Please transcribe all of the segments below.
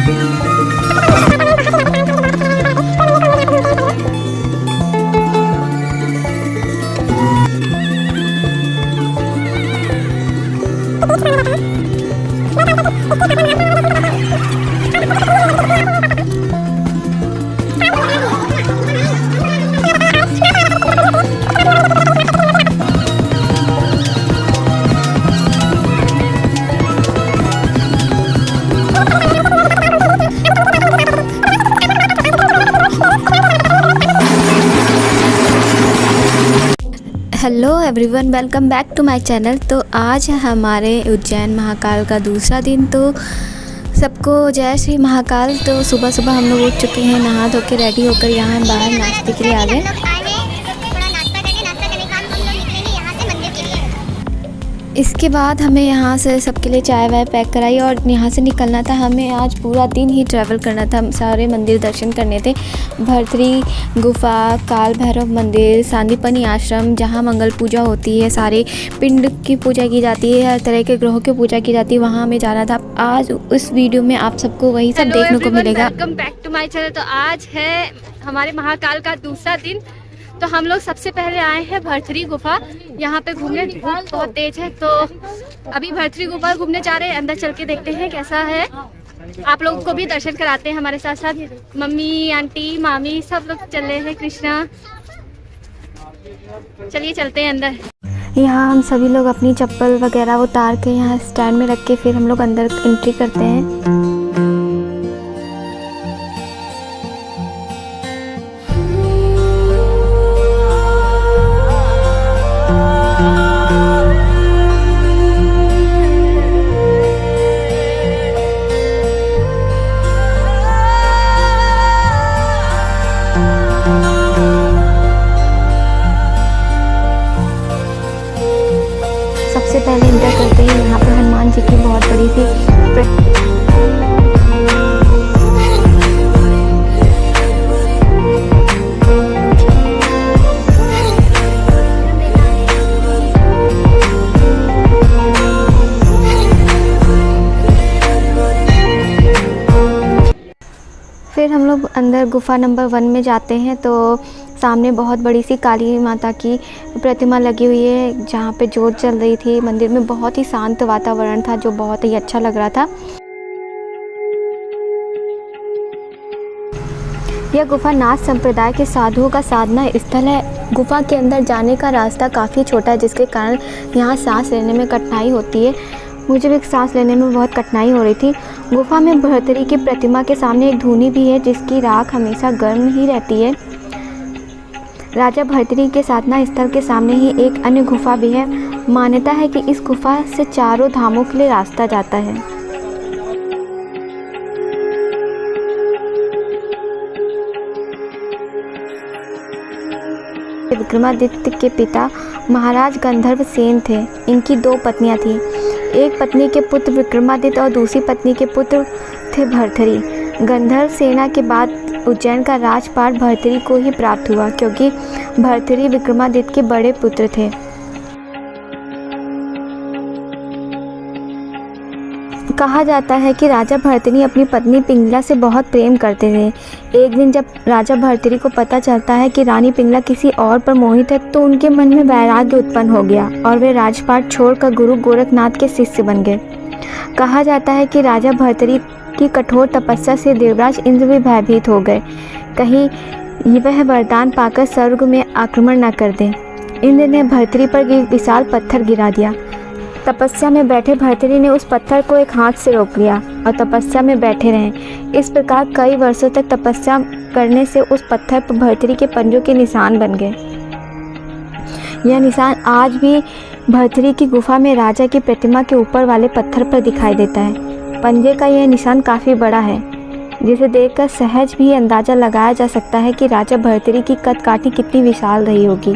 Hello everyone, welcome back to my channel. तो आज है हमारे उज्जैन महाकाल का दूसरा दिन। तो सबको जय श्री महाकाल। तो सुबह सुबह हम लोग उठ चुके हैं, नहा धो के रेडी होकर यहाँ बाहर नाश्ते के लिए आ गए। इसके बाद हमें यहाँ से सबके लिए चाय वाय पैक कराई और यहाँ से निकलना था। हमें आज पूरा दिन ही ट्रैवल करना था, सारे मंदिर दर्शन करने थे। भर्तरी गुफा, काल भैरव मंदिर, सांदीपनी आश्रम जहाँ मंगल पूजा होती है, सारे पिंड की पूजा की जाती है, हर तरह के ग्रहों की पूजा की जाती है, वहाँ हमें जाना था। आज उस वीडियो में आप सबको वही सब देखने को मिलेगा। Welcome back to my channel. तो आज है हमारे महाकाल का दूसरा दिन। तो हम लोग सबसे पहले आए हैं भर्तरी गुफा, यहाँ पे घूमने। धूप बहुत तेज है तो अभी भर्तरी गुफा घूमने जा रहे हैं। अंदर चल के देखते हैं कैसा है, आप लोगों को भी दर्शन कराते हैं हमारे साथ साथ। मम्मी, आंटी, मामी सब लोग चल रहे हैं। कृष्णा, चलिए चलते हैं अंदर। यहाँ हम सभी लोग अपनी चप्पल वगैरह उतार के यहाँ स्टैंड में रख के फिर हम लोग अंदर एंट्री करते हैं। सबसे पहले इंटर करते हैं यहाँ पे हनुमान जी की बहुत बड़ी सी फिर हम लोग अंदर गुफा नंबर 1 में जाते हैं। तो सामने बहुत बड़ी सी काली माता की प्रतिमा लगी हुई है, जहाँ पे जोत जल रही थी। मंदिर में बहुत ही शांत वातावरण था जो बहुत ही अच्छा लग रहा था। यह गुफा नाथ संप्रदाय के साधुओं का साधना स्थल है। गुफा के अंदर जाने का रास्ता काफ़ी छोटा है, जिसके कारण यहाँ सांस लेने में कठिनाई होती है। मुझे भी सांस लेने में बहुत कठिनाई हो रही थी। गुफा में भर्तरी की प्रतिमा के सामने एक धूनी भी है, जिसकी राख हमेशा गर्म ही रहती है। राजा भर्तरी के साधना स्थल के सामने ही एक अन्य गुफा भी है। मान्यता है कि इस गुफा से चारों धामों के लिए रास्ता जाता है। विक्रमादित्य के पिता महाराज गंधर्व सेन थे। इनकी 2 पत्नियां थीं। एक पत्नी के पुत्र विक्रमादित्य और दूसरी पत्नी के पुत्र थे भर्तरी। गंधर्व सेना के बाद उज्जैन का राजपाट भर्तरी को ही प्राप्त हुआ, क्योंकि भर्तरी विक्रमादित्य के बड़े पुत्र थे। कहा जाता है कि राजा भर्तरी अपनी पत्नी पिंगला से बहुत प्रेम करते थे। एक दिन जब राजा भर्तरी को पता चलता है कि रानी पिंगला किसी और पर मोहित है, तो उनके मन में वैराग्य उत्पन्न हो गया और वे राजपाट छोड़कर गुरु गोरखनाथ के शिष्य बन गए। कहा जाता है कि राजा भर्तरी की कठोर तपस्या से देवराज इंद्र भी भयभीत हो गए, कहीं वह वरदान पाकर स्वर्ग में आक्रमण न कर दें। इंद्र ने भर्तरी पर एक विशाल पत्थर गिरा दिया। तपस्या में बैठे भर्तरी ने उस पत्थर को एक हाथ से रोक लिया और तपस्या में बैठे रहे। इस प्रकार कई वर्षों तक तपस्या करने से उस पत्थर पर भर्तरी के पंजों के निशान बन गए। यह निशान आज भी भर्तरी की गुफा में राजा की प्रतिमा के ऊपर वाले पत्थर पर दिखाई देता है। पंजे का यह निशान काफ़ी बड़ा है, जिसे देखकर सहज भी अंदाज़ा लगाया जा सकता है कि राजा भर्तरी की कदकाठी कितनी विशाल रही होगी।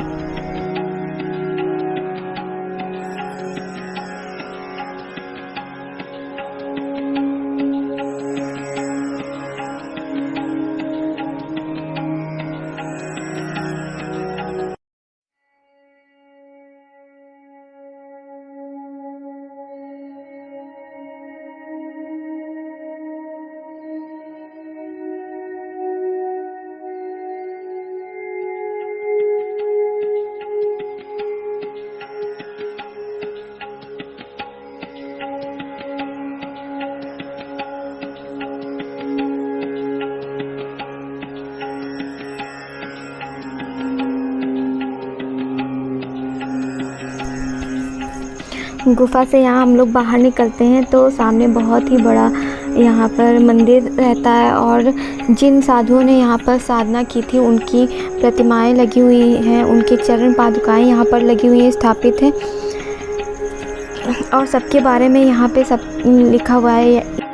गुफ़ा से यहाँ हम लोग बाहर निकलते हैं तो सामने बहुत ही बड़ा यहाँ पर मंदिर रहता है और जिन साधुओं ने यहाँ पर साधना की थी उनकी प्रतिमाएं लगी हुई हैं, उनके चरण पादुकाएं यहाँ पर लगी हुई हैं, स्थापित हैं और सबके बारे में यहाँ पे सब लिखा हुआ है।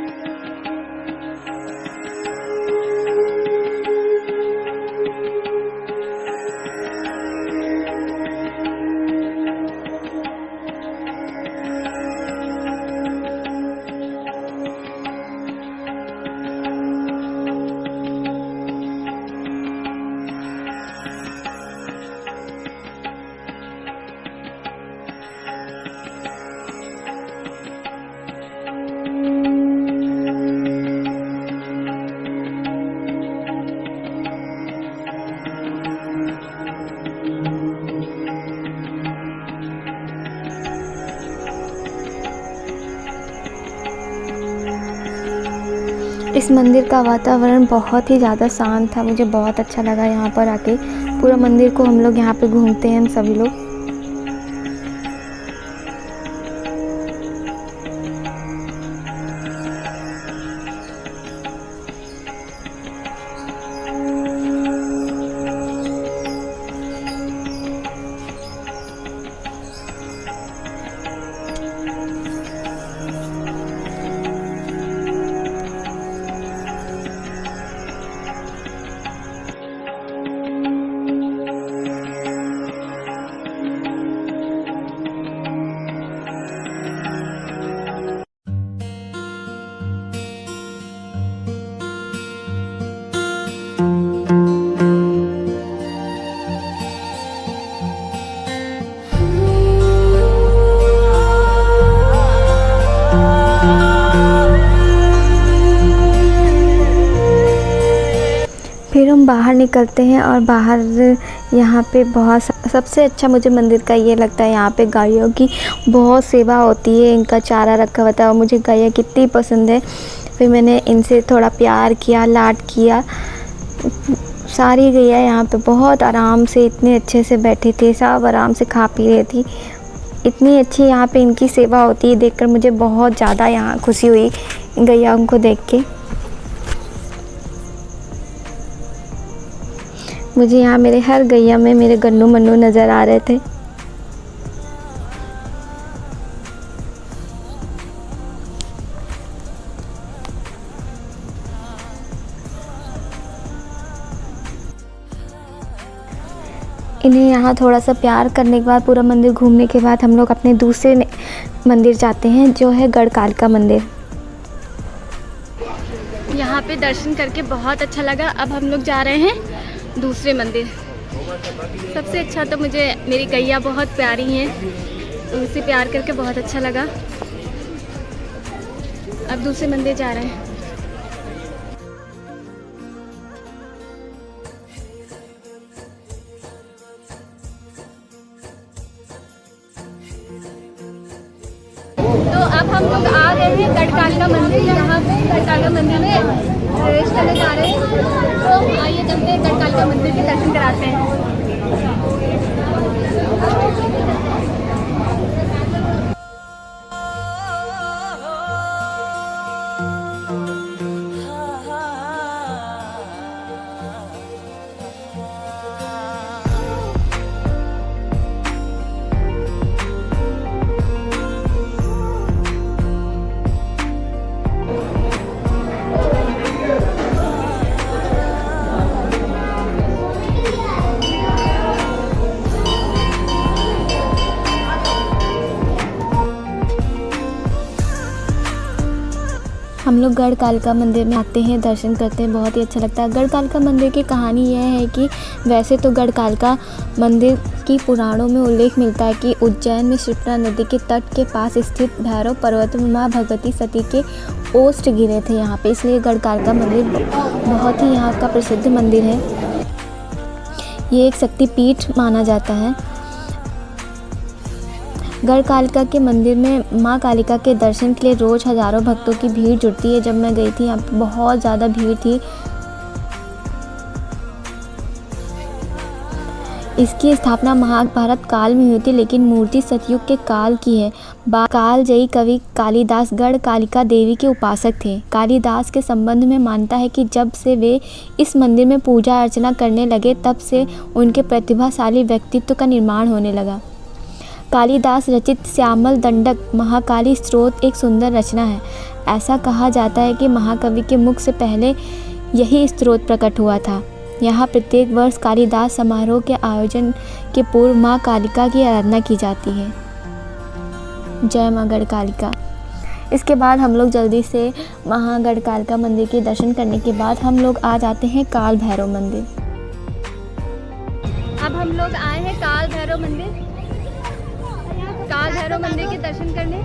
इस मंदिर का वातावरण बहुत ही ज़्यादा शांत था, मुझे बहुत अच्छा लगा यहाँ पर आके। पूरा मंदिर को हम लोग यहाँ पे घूमते हैं हम सभी लोग। फिर हम बाहर निकलते हैं और बाहर यहाँ पे बहुत सबसे अच्छा मुझे मंदिर का ये लगता है, यहाँ पे गायों की बहुत सेवा होती है, इनका चारा रखा हुआ था और मुझे गायें कितनी पसंद है। फिर मैंने इनसे थोड़ा प्यार किया, लाड किया। सारी गैया यहाँ पे बहुत आराम से इतने अच्छे से बैठे थे, सब आराम से खा पी रही थी। इतनी अच्छी यहाँ पे इनकी सेवा होती है, देखकर मुझे बहुत ज़्यादा यहाँ खुशी हुई गैयाओं को देख के। मुझे यहाँ मेरे हर गैया में मेरे गन्नू मन्नू नज़र आ रहे थे। इन्हें यहाँ थोड़ा सा प्यार करने के बाद, पूरा मंदिर घूमने के बाद हम लोग अपने दूसरे मंदिर जाते हैं जो है गढ़कालिका मंदिर। यहाँ पे दर्शन करके बहुत अच्छा लगा। अब हम लोग जा रहे हैं दूसरे मंदिर। सबसे अच्छा तो मुझे मेरी गैया बहुत प्यारी हैं, उनसे प्यार करके बहुत अच्छा लगा। अब दूसरे मंदिर जा रहे हैं। तो अब हम लोग आ गए हैं गढ़कालिका मंदिर। यहाँ पे गढ़कालिका मंदिर में प्रवेश करने जा रहे हैं, तो आइए चलते हैं गढ़कालिका मंदिर के दर्शन कराते हैं। हम लोग गढ़कालिका मंदिर में आते हैं, दर्शन करते हैं, बहुत ही अच्छा लगता है। गढ़कालिका मंदिर की कहानी यह है कि वैसे तो गढ़कालिका मंदिर की पुराणों में उल्लेख मिलता है कि उज्जैन में क्षिप्रा नदी के तट के पास स्थित भैरव पर्वत में माँ भगवती सती के ओष्ठ गिरे थे यहाँ पे, इसलिए गढ़कालिका मंदिर बहुत ही यहाँ का प्रसिद्ध मंदिर है। ये एक शक्तिपीठ माना जाता है। गढ़कालिका के मंदिर में माँ कालिका के दर्शन के लिए रोज़ हज़ारों भक्तों की भीड़ जुटती है। जब मैं गई थी यहाँ पे बहुत ज़्यादा भीड़ थी। इसकी स्थापना महाभारत काल में हुई थी, लेकिन मूर्ति सतयुग के काल की है। कालजयी कवि कालिदास गढ़ कालिका देवी के उपासक थे। कालिदास के संबंध में मानता है कि जब से वे इस मंदिर में पूजा अर्चना करने लगे, तब से उनके प्रतिभाशाली व्यक्तित्व का निर्माण होने लगा। कालिदास रचित श्यामल दंडक महाकाली स्तोत्र एक सुंदर रचना है। ऐसा कहा जाता है कि महाकवि के मुख से पहले यही स्तोत्र प्रकट हुआ था। यहाँ प्रत्येक वर्ष कालिदास समारोह के आयोजन के पूर्व माँ कालिका की आराधना की जाती है। जय माँ गढ़ कालिका। इसके बाद हम लोग जल्दी से महागढ़ कालिका मंदिर के दर्शन करने के बाद हम लोग आ जाते हैं काल भैरव मंदिर। अब हम लोग आए हैं काल भैरव मंदिर। काल भैरव मंदिर के दर्शन करने।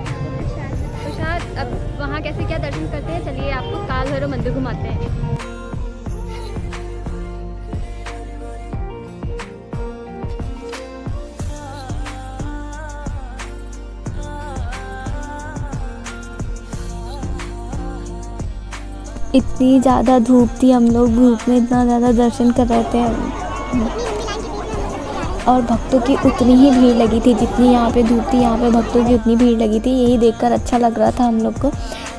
तो शायद अब वहाँ कैसे क्या दर्शन करते हैं, चलिए आपको काल भैरव मंदिर घुमाते हैं। इतनी ज़्यादा धूप थी, हम लोग धूप में इतना ज़्यादा दर्शन कर रहे थे और भक्तों की उतनी ही भीड़ लगी थी जितनी यहाँ पे धूप थी। यहाँ पे भक्तों की उतनी भीड़ लगी थी, यही देखकर अच्छा लग रहा था हम लोग को।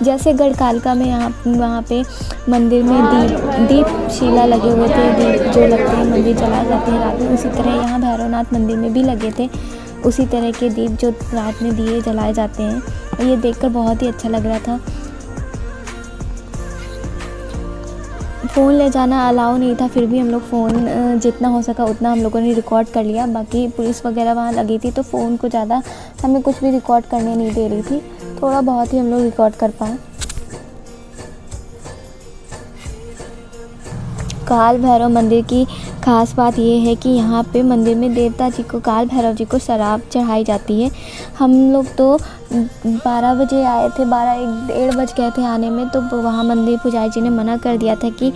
जैसे गढ़ कालिका में वहाँ पे मंदिर में दीप शिला लगे हुए थे, दीप जो लगते हैं मंदिर जलाए जाते हैं रात में, उसी तरह यहाँ भैरवनाथ मंदिर में भी लगे थे उसी तरह के दीप जो रात में दिए जलाए जाते हैं। और ये देखकर बहुत ही अच्छा लग रहा था। फ़ोन ले जाना अलाउ नहीं था, फिर भी हम लोग फ़ोन जितना हो सका उतना हम लोगों ने रिकॉर्ड कर लिया। बाकी पुलिस वगैरह वहाँ लगी थी तो फ़ोन को ज़्यादा हमें कुछ भी रिकॉर्ड करने नहीं दे रही थी, थोड़ा बहुत ही हम लोग रिकॉर्ड कर पाए। काल भैरव मंदिर की ख़ास बात यह है कि यहाँ पे मंदिर में देवता जी को, काल भैरव जी को शराब चढ़ाई जाती है। हम लोग तो 12 बजे आए थे, 12-1 बज गए थे आने में, तो वहाँ मंदिर पुजारी जी ने मना कर दिया था कि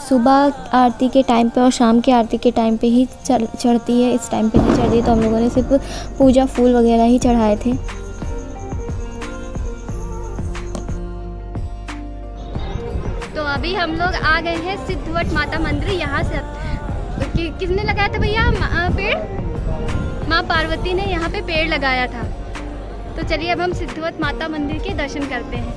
सुबह आरती के टाइम पे और शाम की आरती के टाइम पे ही चढ़ती है, इस टाइम पे नहीं चढ़ती। तो हम लोगों ने सिर्फ पूजा फूल वगैरह ही चढ़ाए थे। तो अभी हम लोग आ गए हैं सिद्धवट माता मंदिर। यहाँ से किसने लगाया था भैया पेड़? माँ पार्वती ने यहाँ पे पेड़ लगाया था। तो चलिए अब हम सिद्धवट माता मंदिर के दर्शन करते हैं।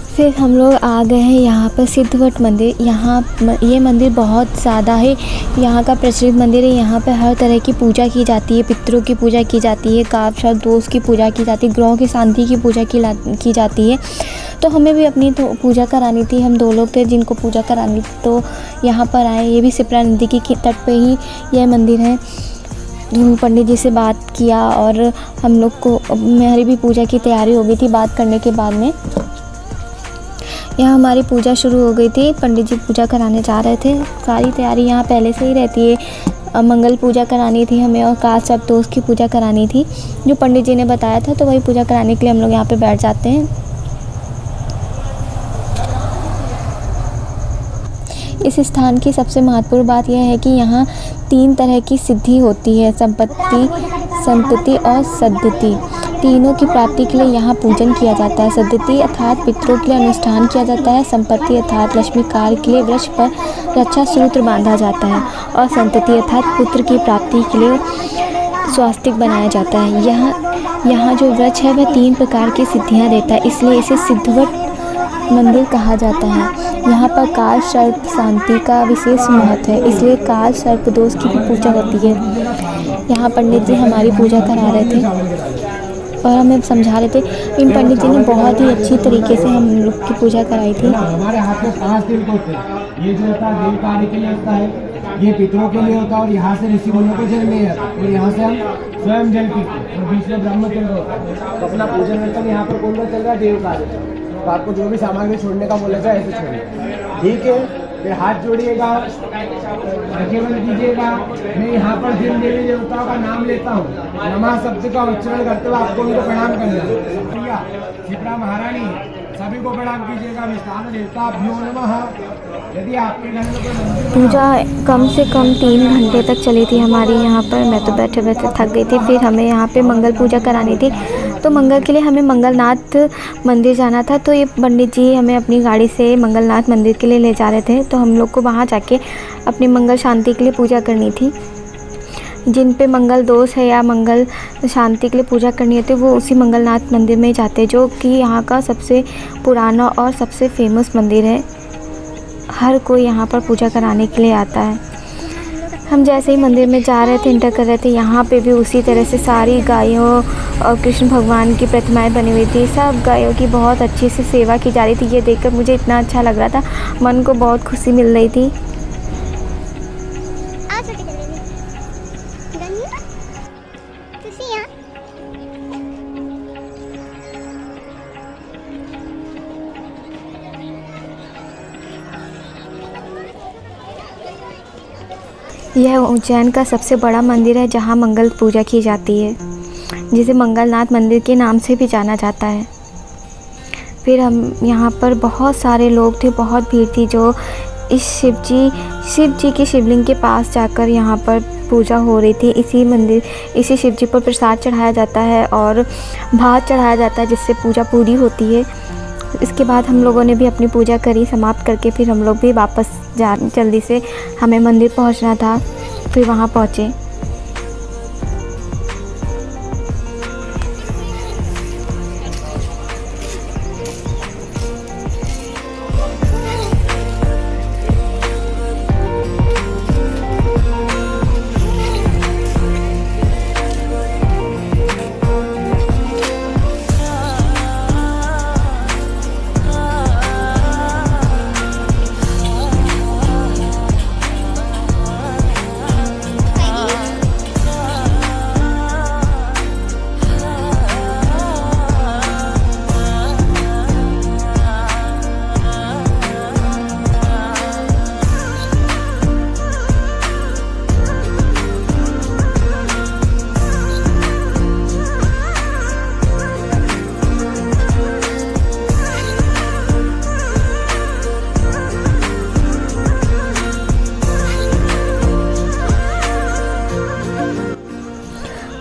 फिर हम लोग आ गए हैं यहाँ पर सिद्धवट मंदिर। ये मंदिर बहुत ज़्यादा है, यहाँ का प्रचलित मंदिर है। यहाँ पर हर तरह की पूजा की जाती है, पितरों की पूजा की जाती है, काप शब्द दोष की पूजा की जाती है, ग्रहों की शांति की पूजा की जाती है। तो हमें भी अपनी पूजा करानी थी, हम 2 लोग थे जिनको पूजा करानी थी, तो यहाँ पर आए। ये भी सिप्रा नदी की तट पे ही यह मंदिर है। पंडित जी से बात किया और हम लोग को, मेरी भी पूजा की तैयारी हो गई थी बात करने के बाद में। यहाँ हमारी पूजा शुरू हो गई थी, पंडित जी पूजा कराने जा रहे थे। सारी तैयारी यहाँ पहले से ही रहती है। मंगल पूजा करानी थी हमें और काल सप्तोष की पूजा करानी थी, जो पंडित जी ने बताया था, तो वही पूजा कराने के लिए हम लोग यहाँ पे बैठ जाते हैं। इस स्थान की सबसे महत्वपूर्ण बात यह है कि यहाँ 3 तरह की सिद्धि होती है, संपत्ति, संतति और सद्धति। तीनों की प्राप्ति के लिए यहाँ पूजन किया जाता है। सद्धति अर्थात पितरों के लिए अनुष्ठान किया जाता है, संपत्ति अर्थात लक्ष्मी कार्य के लिए वृक्ष पर रक्षा सूत्र बांधा जाता है, और संतति अर्थात पुत्र की प्राप्ति के लिए स्वास्तिक बनाया जाता है। यहाँ जो वृक्ष है वह 3 प्रकार की सिद्धियाँ देता है, इसलिए इसे सिद्धवट मंदिर कहा जाता है। यहाँ पर काल सर्प शांति का विशेष महत्व है, इसलिए काल सर्प दोष की भी पूजा होती है। यहाँ पंडित जी हमारी पूजा करा रहे थे और हमें समझा रहे थे। इन पंडित जी ने बहुत ही अच्छी तरीके से हम लोग की पूजा कराई थी। हमारे हाथ में 5 तिल होते हैं। ये जो होता है देव कार्य के लिए होता है, ये पितरों के लिए होता है, और यहाँ से ऋषि मुनियों को जल नहीं आता, और यहाँ से हम स्वयं जल पीते हैं, और बीच में ब्रह्म तिल होता है। तो अपना पूजन कीर्तन यहाँ पर कौन चल रहा है? देव कार्य। तो आपको जो भी सामग्री छोड़ने का बोला जाए ऐसे छोड़िए, ठीक है। फिर हाथ जोड़िएगा, रखेबल कीजिएगा। मैं यहाँ पर जिन देवी देवताओं का नाम लेता हूँ, नमः शब्द का उच्चारण करते हुए आपको उनको प्रणाम करना है। शिप्रा महारानी सभी को प्रणाम कीजिएगा। मिष्ठान देवताभ्यो नमः। यदि आपके घर में कोई मंदिर पूजा कम से कम 3 घंटे तक चली थी हमारी यहाँ पर। मैं तो बैठे बैठे थक गई थी। फिर हमें यहाँ पे मंगल पूजा करानी थी, तो मंगल के लिए हमें मंगलनाथ मंदिर जाना था। तो ये पंडित जी हमें अपनी गाड़ी से मंगलनाथ मंदिर के लिए ले जा रहे थे। तो हम लोग को वहाँ जाके अपनी मंगल शांति के लिए पूजा करनी थी। जिन पे मंगल दोष है या मंगल शांति के लिए पूजा करनी होती है, वो उसी मंगलनाथ मंदिर में जाते हैं, जो कि यहाँ का सबसे पुराना और सबसे फेमस मंदिर है। हर कोई यहाँ पर पूजा कराने के लिए आता है। हम जैसे ही मंदिर में जा रहे थे, इंटर कर रहे थे, यहाँ पे भी उसी तरह से सारी गायों और कृष्ण भगवान की प्रतिमाएं बनी हुई थी। सब गायों की बहुत अच्छी से सेवा की जा रही थी। ये देखकर मुझे इतना अच्छा लग रहा था, मन को बहुत खुशी मिल रही थी। यह उज्जैन का सबसे बड़ा मंदिर है, जहाँ मंगल पूजा की जाती है, जिसे मंगलनाथ मंदिर के नाम से भी जाना जाता है। फिर हम यहाँ पर बहुत सारे लोग थे, बहुत भीड़ थी, जो इस शिव जी के शिवलिंग के पास जाकर यहाँ पर पूजा हो रही थी। इसी शिव जी पर प्रसाद चढ़ाया जाता है और भात चढ़ाया जाता है, जिससे पूजा पूरी होती है। इसके बाद हम लोगों ने भी अपनी पूजा करी, समाप्त करके फिर हम लोग भी वापस जल्दी से हमें मंदिर पहुंचना था। फिर वहां पहुंचे।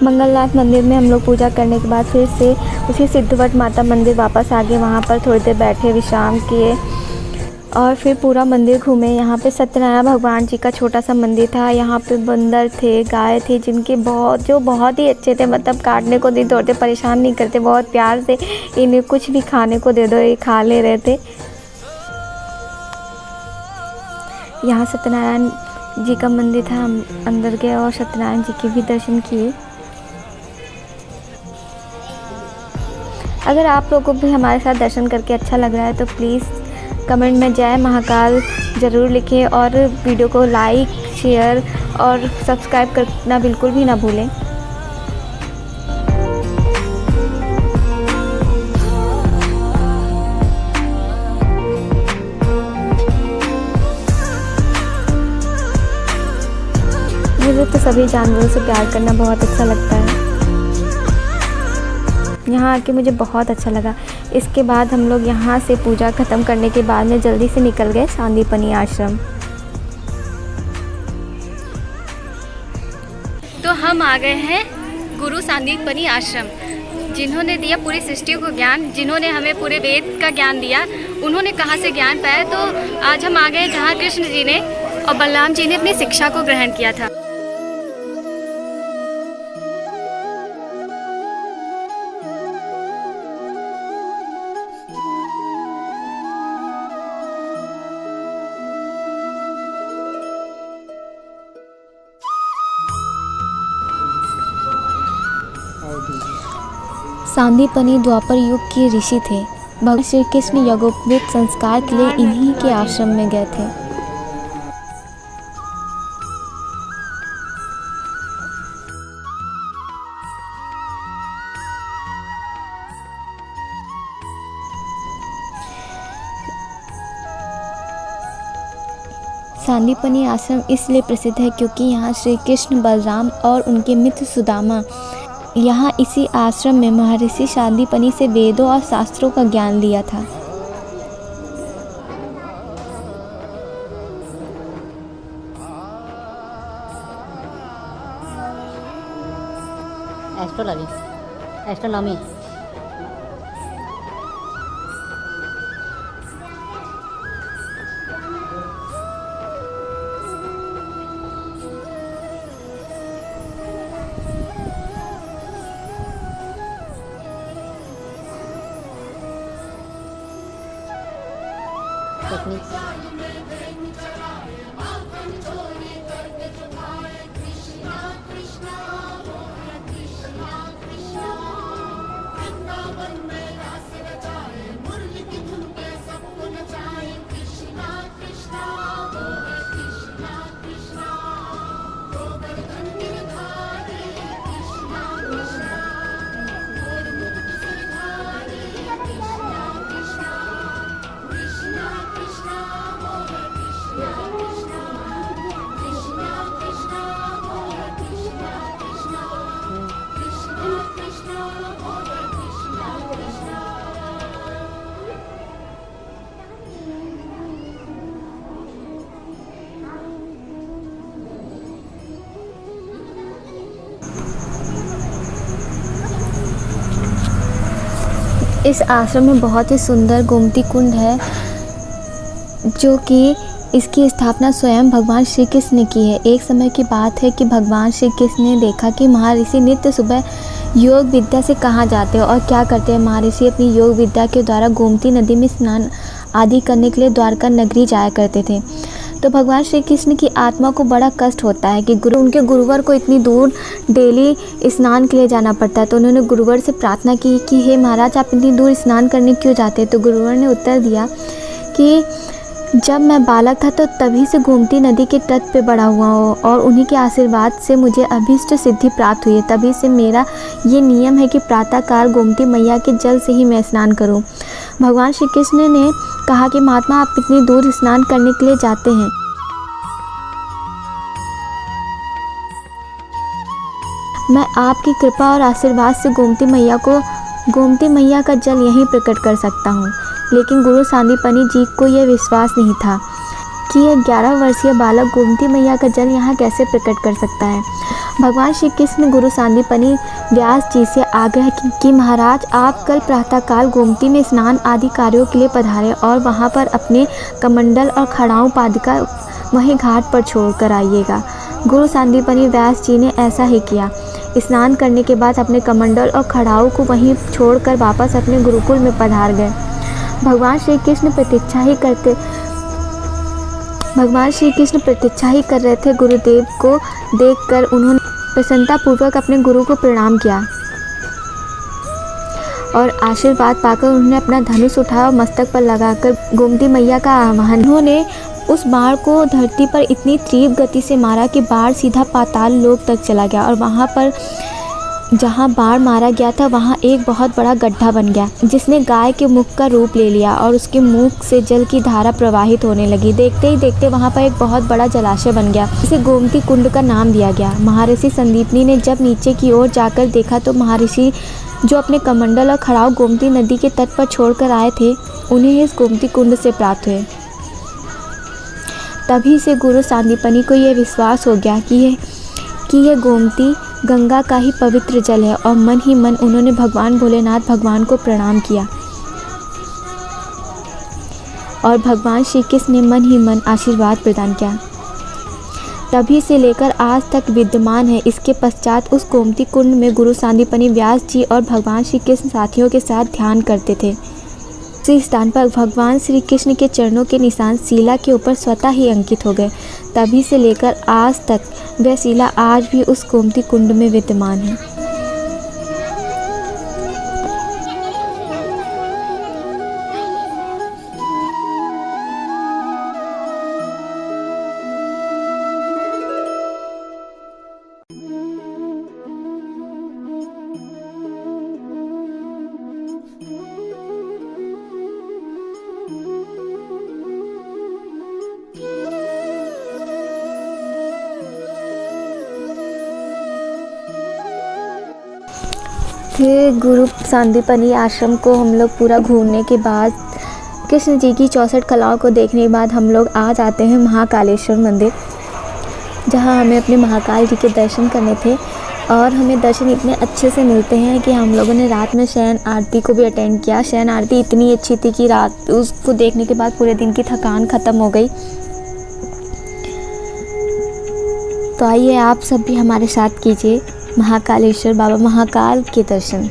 मंगलनाथ मंदिर में हम लोग पूजा करने के बाद फिर से उसी सिद्धवट माता मंदिर वापस आ गए। वहाँ पर थोड़ी देर बैठे, विश्राम किए और फिर पूरा मंदिर घूमे। यहाँ पे सत्यनारायण भगवान जी का छोटा सा मंदिर था। यहाँ पे बंदर थे, गाय थे, जिनके बहुत ही अच्छे थे, मतलब काटने को नहीं दौड़ते, परेशान नहीं करते, बहुत प्यार से इन्हें कुछ भी खाने को दे दो, ये खा ले रहे थे। यहाँ सत्यनारायण जी का मंदिर था। हम अंदर गए और सत्यनारायण जी के भी दर्शन किए। अगर आप लोगों को भी हमारे साथ दर्शन करके अच्छा लग रहा है तो प्लीज़ कमेंट में जय महाकाल ज़रूर लिखें और वीडियो को लाइक, शेयर और सब्सक्राइब करना बिल्कुल भी ना भूलें। मुझे तो सभी जानवरों से प्यार करना बहुत अच्छा लगता है। यहाँ आके मुझे बहुत अच्छा लगा। इसके बाद हम लोग यहाँ से पूजा ख़त्म करने के बाद में जल्दी से निकल गए सांदीपनी आश्रम। तो हम आ गए हैं गुरु सांदीपनी आश्रम, जिन्होंने दिया पूरी सृष्टि को ज्ञान, जिन्होंने हमें पूरे वेद का ज्ञान दिया। उन्होंने कहाँ से ज्ञान पाया? तो आज हम आ गए जहाँ कृष्ण जी ने और बलराम जी ने अपनी शिक्षा को ग्रहण किया था। सांदीपनी द्वापर युग के ऋषि थे। भगवान श्री कृष्ण यज्ञोपवीत संस्कार के लिए इन्हीं के आश्रम में गए थे। सांदीपनी आश्रम इसलिए प्रसिद्ध है क्योंकि यहाँ श्री कृष्ण, बलराम और उनके मित्र सुदामा यहाँ इसी आश्रम में महर्षि सांदीपनी से वेदों और शास्त्रों का ज्ञान लिया था। Astrology, astronomy. टेक्निक्स। इस आश्रम में बहुत ही सुंदर गोमती कुंड है, जो कि इसकी स्थापना स्वयं भगवान श्री कृष्ण ने की है। एक समय की बात है कि भगवान श्री कृष्ण ने देखा कि महर्षि नित्य सुबह योग विद्या से कहाँ जाते हैं और क्या करते हैं। महर्षि अपनी योग विद्या के द्वारा गोमती नदी में स्नान आदि करने के लिए द्वारका नगरी जाया करते थे। तो भगवान श्री कृष्ण की आत्मा को बड़ा कष्ट होता है कि उनके गुरुवर को इतनी दूर डेली स्नान के लिए जाना पड़ता है। तो उन्होंने गुरुवर से प्रार्थना की कि हे महाराज, आप इतनी दूर स्नान करने क्यों जाते हैं। तो गुरुवर ने उत्तर दिया कि जब मैं बालक था तो तभी से गोमती नदी के तट पे बड़ा हुआ हूँ और उन्हीं के आशीर्वाद से मुझे अभीष्ट सिद्धि प्राप्त हुई है। तभी से मेरा ये नियम है कि प्रातःकाल गोमती मैया के जल से ही मैं स्नान करूँ। भगवान श्री कृष्ण ने कहा कि महात्मा, आप इतनी दूर स्नान करने के लिए जाते हैं, मैं आपकी कृपा और आशीर्वाद से गोमती मैया का जल यहीं प्रकट कर सकता हूँ। लेकिन गुरु सांदीपनी जी को यह विश्वास नहीं था कि यह 11 वर्षीय बालक गोमती मैया का जल यहाँ कैसे प्रकट कर सकता है। भगवान श्री कृष्ण ने गुरु सांदीपनी व्यास जी से आग्रह कि महाराज, आप कल प्रातःकाल गोमती में स्नान आदि कार्यों के लिए पधारें और वहाँ पर अपने कमंडल और खड़ाऊ पादिका वहीं घाट पर छोड़ कर आइएगा। गुरु सांदीपनी व्यास जी ने ऐसा ही किया। स्नान करने के बाद अपने कमंडल और खड़ाऊ को वहीं छोड़कर वापस अपने गुरुकुल में पधार गए। भगवान श्री कृष्ण प्रतीक्षा ही कर रहे थे। गुरुदेव को देखकर उन्होंने प्रसन्नतापूर्वक अपने गुरु को प्रणाम किया और आशीर्वाद पाकर उन्होंने अपना धनुष उठाया और मस्तक पर लगाकर गोमती मैया का आह्वान। उन्होंने उस बाण को धरती पर इतनी तीव्र गति से मारा कि बाण सीधा पाताल लोक तक चला गया और वहाँ पर जहाँ बाण मारा गया था वहाँ एक बहुत बड़ा गड्ढा बन गया, जिसने गाय के मुख का रूप ले लिया और उसके मुख से जल की धारा प्रवाहित होने लगी। देखते ही देखते वहाँ पर एक बहुत बड़ा जलाशय बन गया, जिसे गोमती कुंड का नाम दिया गया। महर्षि संदीपनी ने जब नीचे की ओर जाकर देखा तो महर्षि जो अपने कमंडल और खड़ाऊ गोमती नदी के तट पर छोड़कर आए थे, उन्हें इस गोमती कुंड से प्राप्त हुए। तभी से गुरु सांदीपनी को यह विश्वास हो गया कि यह गोमती गंगा का ही पवित्र जल है और मन ही मन उन्होंने भगवान भोलेनाथ भगवान को प्रणाम किया और भगवान श्री कृष्ण ने मन ही मन आशीर्वाद प्रदान किया। तभी से लेकर आज तक विद्यमान है। इसके पश्चात उस गोमती कुंड में गुरु सांदीपनी व्यास जी और भगवान श्री कृष्ण साथियों के साथ ध्यान करते थे। इसी स्थान पर भगवान श्री कृष्ण के चरणों के निशान शिला के ऊपर स्वतः ही अंकित हो गए। तभी से लेकर आज तक वह शिला आज भी उस गोमती कुंड में विद्यमान है। फिर गुरु सांदीपनी आश्रम को हम लोग पूरा घूमने के बाद, कृष्ण जी की 64 कलाओं को देखने के बाद हम लोग आ जाते हैं महाकालेश्वर मंदिर, जहां हमें अपने महाकाल जी के दर्शन करने थे। और हमें दर्शन इतने अच्छे से मिलते हैं कि हम लोगों ने रात में शयन आरती को भी अटेंड किया। शयन आरती इतनी अच्छी थी कि रात उसको देखने के बाद पूरे दिन की थकान ख़त्म हो गई। तो आइए आप सब भी हमारे साथ कीजिए महाकालेश्वर बाबा महाकाल के दर्शन।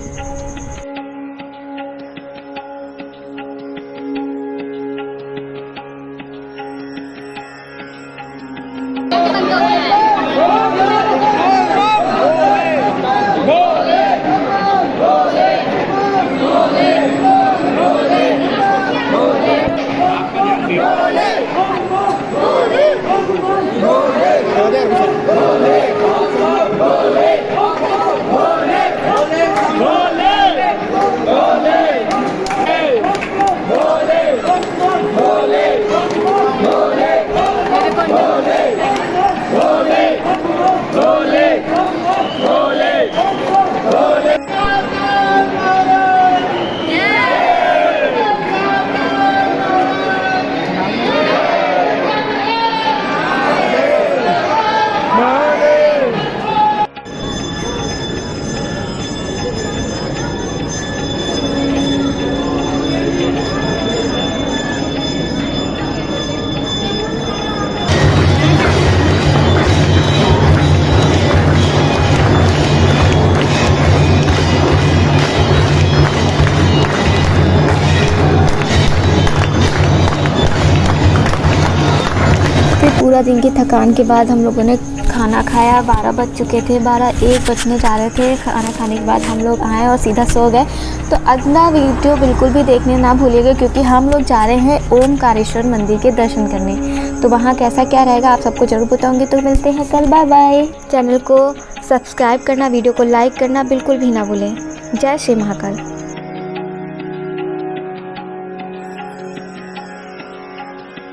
पूरा दिन की थकान के बाद हम लोगों ने खाना खाया। 12 बज चुके थे, 12-1 बजने जा रहे थे। खाना खाने के बाद हम लोग आए और सीधा सो गए। तो अगला वीडियो बिल्कुल भी देखने ना भूलिएगा, क्योंकि हम लोग जा रहे हैं ओमकारेश्वर मंदिर के दर्शन करने। तो वहाँ कैसा क्या रहेगा आप सबको ज़रूर बताऊँगी। तो मिलते हैं कल, बाय बाय। चैनल को सब्सक्राइब करना, वीडियो को लाइक करना बिल्कुल भी ना भूलें। जय श्री महाकाल।